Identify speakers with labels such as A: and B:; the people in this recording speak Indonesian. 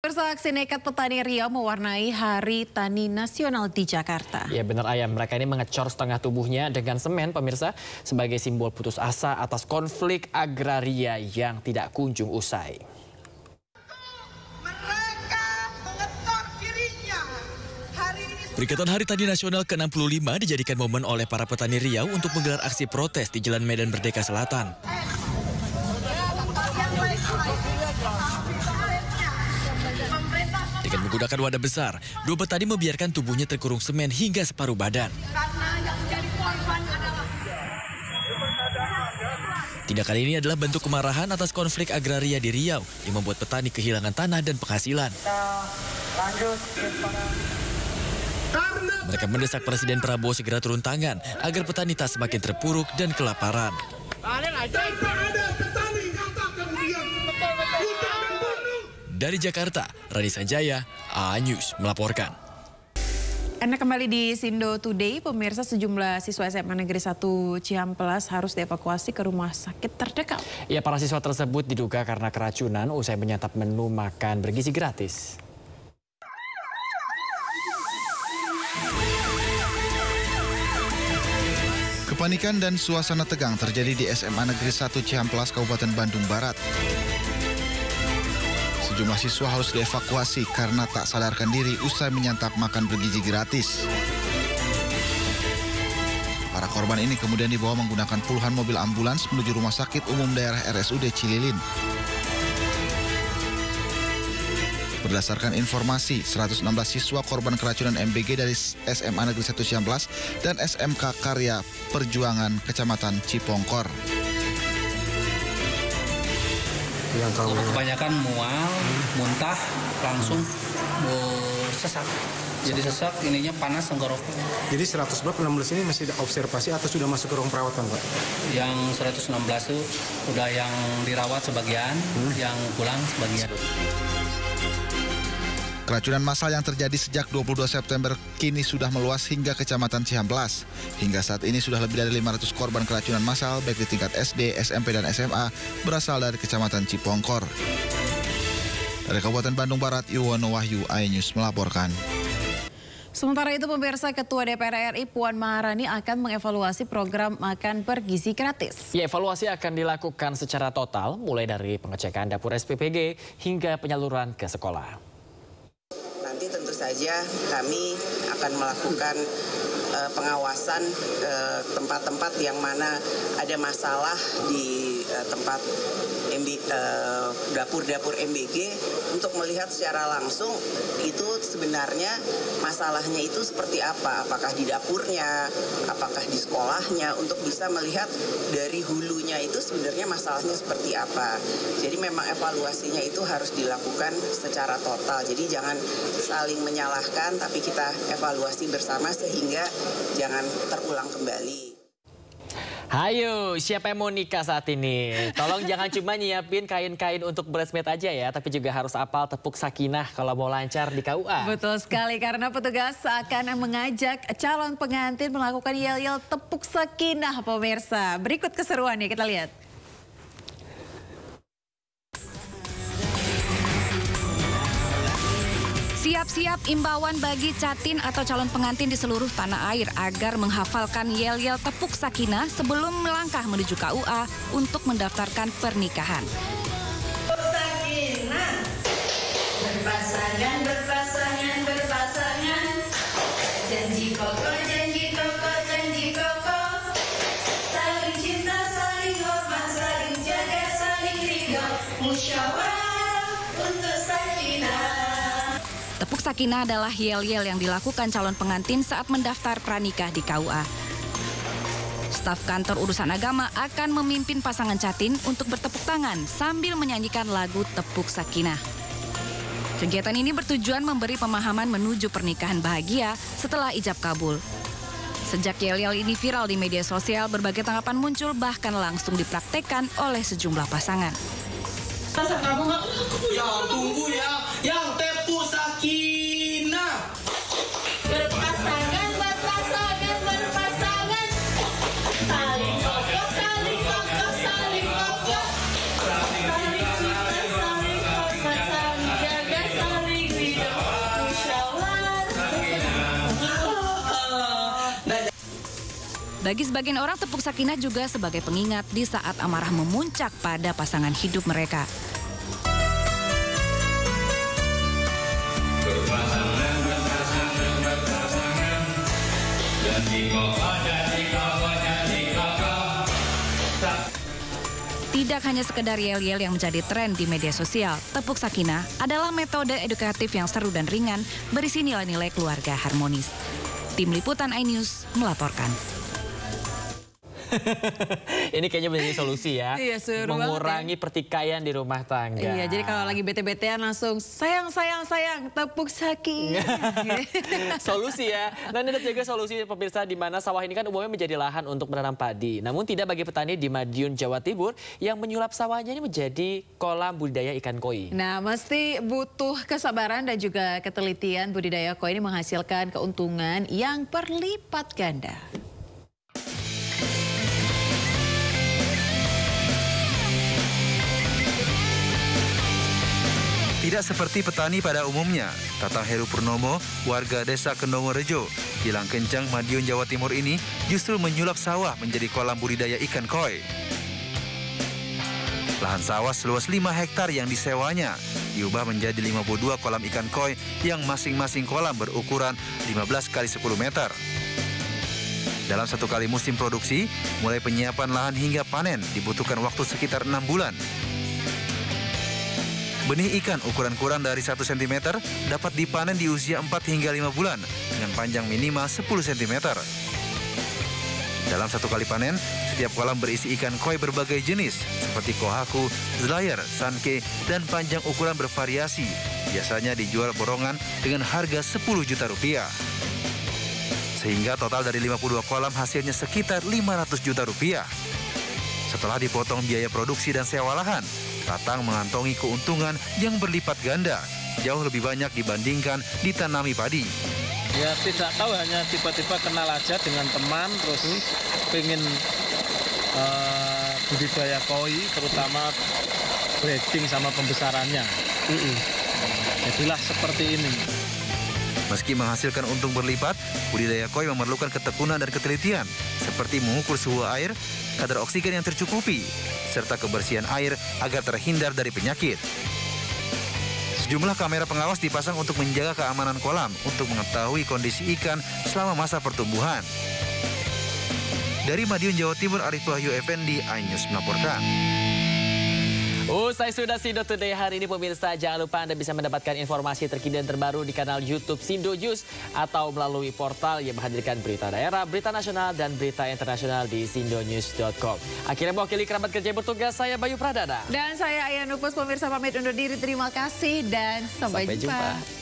A: Aksi nekat petani Riau mewarnai Hari Tani Nasional di Jakarta.
B: Ya benar ayam, mereka ini mengecor setengah tubuhnya dengan semen pemirsa sebagai simbol putus asa atas konflik agraria yang tidak kunjung usai.
C: Peringatan Hari Tani Nasional ke-65 dijadikan momen oleh para petani Riau untuk menggelar aksi protes di Jalan Medan Merdeka Selatan. Dengan menggunakan wadah besar, dua petani membiarkan tubuhnya terkurung semen hingga separuh badan. Tindakan ini adalah bentuk kemarahan atas konflik agraria di Riau yang membuat petani kehilangan tanah dan penghasilan. Mereka mendesak Presiden Prabowo segera turun tangan agar petani tak semakin terpuruk dan kelaparan. Dari Jakarta, Rani Sanjaya, A-News melaporkan.
A: Anda kembali di Sindo Today, pemirsa. Sejumlah siswa SMA Negeri 1 Cihampelas harus dievakuasi ke rumah sakit terdekat.
B: Ya, para siswa tersebut diduga karena keracunan usai menyantap menu makan bergizi gratis.
D: Kepanikan dan suasana tegang terjadi di SMA Negeri 1 Cihampelas, Kabupaten Bandung Barat. Sejumlah siswa harus dievakuasi karena tak sadarkan diri usai menyantap makan bergizi gratis. Para korban ini kemudian dibawa menggunakan puluhan mobil ambulans menuju Rumah Sakit Umum Daerah RSUD Cililin. Berdasarkan informasi, 116 siswa korban keracunan MBG dari SMA Negeri 1 Cihampelas dan SMK Karya Perjuangan Kecamatan Cipongkor.
E: Kebanyakan mual, muntah, langsung sesak. Jadi sesak, ininya panas tenggorokan.
F: Jadi 116 ini masih ada observasi atau sudah masuk ke ruang perawatan, Pak?
E: Yang 116 itu udah yang dirawat sebagian, yang pulang sebagian.
D: Keracunan massal yang terjadi sejak 22 September kini sudah meluas hingga Kecamatan Cihampelas. Hingga saat ini sudah lebih dari 500 korban keracunan massal baik di tingkat SD, SMP, dan SMA berasal dari Kecamatan Cipongkor. Dari Kabupaten Bandung Barat, Yuwono Wahyu, A-News melaporkan.
A: Sementara itu, pemirsa, Ketua DPR RI Puan Maharani akan mengevaluasi program makan bergizi gratis.
B: Ya, evaluasi akan dilakukan secara total mulai dari pengecekan dapur SPPG hingga penyaluran ke sekolah.
G: Nanti tentu saja kami akan melakukan pengawasan tempat-tempat yang mana ada masalah di tempat dapur-dapur MBG untuk melihat secara langsung itu sebenarnya masalahnya itu seperti apa, apakah di dapurnya, apakah di sekolahnya, untuk bisa melihat dari hulunya itu sebenarnya masalahnya seperti apa. Jadi memang evaluasinya itu harus dilakukan secara total, jadi jangan saling menyalahkan tapi kita evaluasi bersama sehingga jangan terulang kembali.
B: Hayo, siapa yang mau nikah saat ini? Tolong jangan cuma nyiapin kain-kain untuk bridesmaid aja ya, tapi juga harus apal tepuk sakinah kalau mau lancar di KUA.
A: Betul sekali, karena petugas akan mengajak calon pengantin melakukan yel-yel tepuk sakinah, pemirsa. Berikut keseruannya, kita lihat.
H: Siap-siap imbauan bagi catin atau calon pengantin di seluruh tanah air agar menghafalkan yel-yel tepuk sakinah sebelum melangkah menuju KUA untuk mendaftarkan pernikahan.
I: Sakinah, berpasangan, berpasangan, berpasangan, janji kokoh, janji kokoh, janji kokoh, saling cinta, saling hormat, saling jaga, saling ridho, musyawarah untuk sakinah.
H: Tepuk sakinah adalah yel-yel yang dilakukan calon pengantin saat mendaftar pranikah di KUA. Staf kantor urusan agama akan memimpin pasangan catin untuk bertepuk tangan sambil menyanyikan lagu Tepuk Sakinah. Kegiatan ini bertujuan memberi pemahaman menuju pernikahan bahagia setelah ijab kabul. Sejak yel-yel ini viral di media sosial, berbagai tanggapan muncul bahkan langsung dipraktekkan oleh sejumlah pasangan.
E: Masa kamu nggak? Yang tunggu ya, yang tepuk sakinah.
I: Berpasangan, berpasangan, berpasangan, saling kokoh, saling kokoh, saling kokoh, saling cinta, saling hormat, saling jaga, saling
H: Bagi sebagian orang, tepuk sakinah juga sebagai pengingat di saat amarah memuncak pada pasangan hidup mereka. Tidak hanya sekedar yel-yel yang menjadi tren di media sosial, tepuk sakinah adalah metode edukatif yang seru dan ringan berisi nilai-nilai keluarga harmonis. Tim Liputan iNews melaporkan.
B: Ini kayaknya menjadi solusi ya.
A: Iya, seru
B: mengurangi pertikaian di rumah tangga.
A: Iya, jadi kalau lagi bete-betean langsung sayang, tepuk sakinah.
B: Solusi ya. Nah, ini ada juga solusi pemirsa di mana sawah ini kan umumnya menjadi lahan untuk menanam padi. Namun tidak bagi petani di Madiun, Jawa Timur yang menyulap sawahnya ini menjadi kolam budidaya ikan koi.
A: Nah, mesti butuh kesabaran dan juga ketelitian. Budidaya koi ini menghasilkan keuntungan yang berlipat ganda.
J: Tidak seperti petani pada umumnya, Tatang Heru Purnomo, warga desa Kendongo Rejo, Kilang Kencang, Madiun, Jawa Timur ini justru menyulap sawah menjadi kolam budidaya ikan koi. Lahan sawah seluas 5 hektar yang disewanya diubah menjadi 52 kolam ikan koi yang masing-masing kolam berukuran 15 kali 10 meter. Dalam satu kali musim produksi, mulai penyiapan lahan hingga panen dibutuhkan waktu sekitar 6 bulan. Benih ikan ukuran kurang dari 1 cm dapat dipanen di usia 4 hingga 5 bulan dengan panjang minimal 10 cm. Dalam satu kali panen, setiap kolam berisi ikan koi berbagai jenis seperti kohaku, zlayer, sanke, dan panjang ukuran bervariasi. Biasanya dijual borongan dengan harga 10 juta rupiah. Sehingga total dari 52 kolam hasilnya sekitar 500 juta rupiah. Setelah dipotong biaya produksi dan sewa lahan, Tatang mengantongi keuntungan yang berlipat ganda, jauh lebih banyak dibandingkan ditanami padi.
K: Ya tidak tahu, hanya tiba-tiba kenal aja dengan teman, terus pengen budidaya koi, terutama breeding sama pembesarannya. Jadilah seperti ini.
J: Meski menghasilkan untung berlipat, budidaya koi memerlukan ketekunan dan ketelitian, seperti mengukur suhu air, kadar oksigen yang tercukupi, serta kebersihan air agar terhindar dari penyakit. Sejumlah kamera pengawas dipasang untuk menjaga keamanan kolam untuk mengetahui kondisi ikan selama masa pertumbuhan. Dari Madiun, Jawa Timur, Arif Wahyu Effendi, iNews melaporkan.
B: Usai sudah Sindo Today hari ini pemirsa, jangan lupa Anda bisa mendapatkan informasi terkini dan terbaru di kanal YouTube Sindo News atau melalui portal yang menghadirkan berita daerah, berita nasional, dan berita internasional di sindonews.com. Akhirnya mewakili kerabat kerja yang bertugas, saya Bayu Pradana.
A: Dan saya Ayah Nupus, pemirsa pamit undur diri. Terima kasih dan sampai jumpa.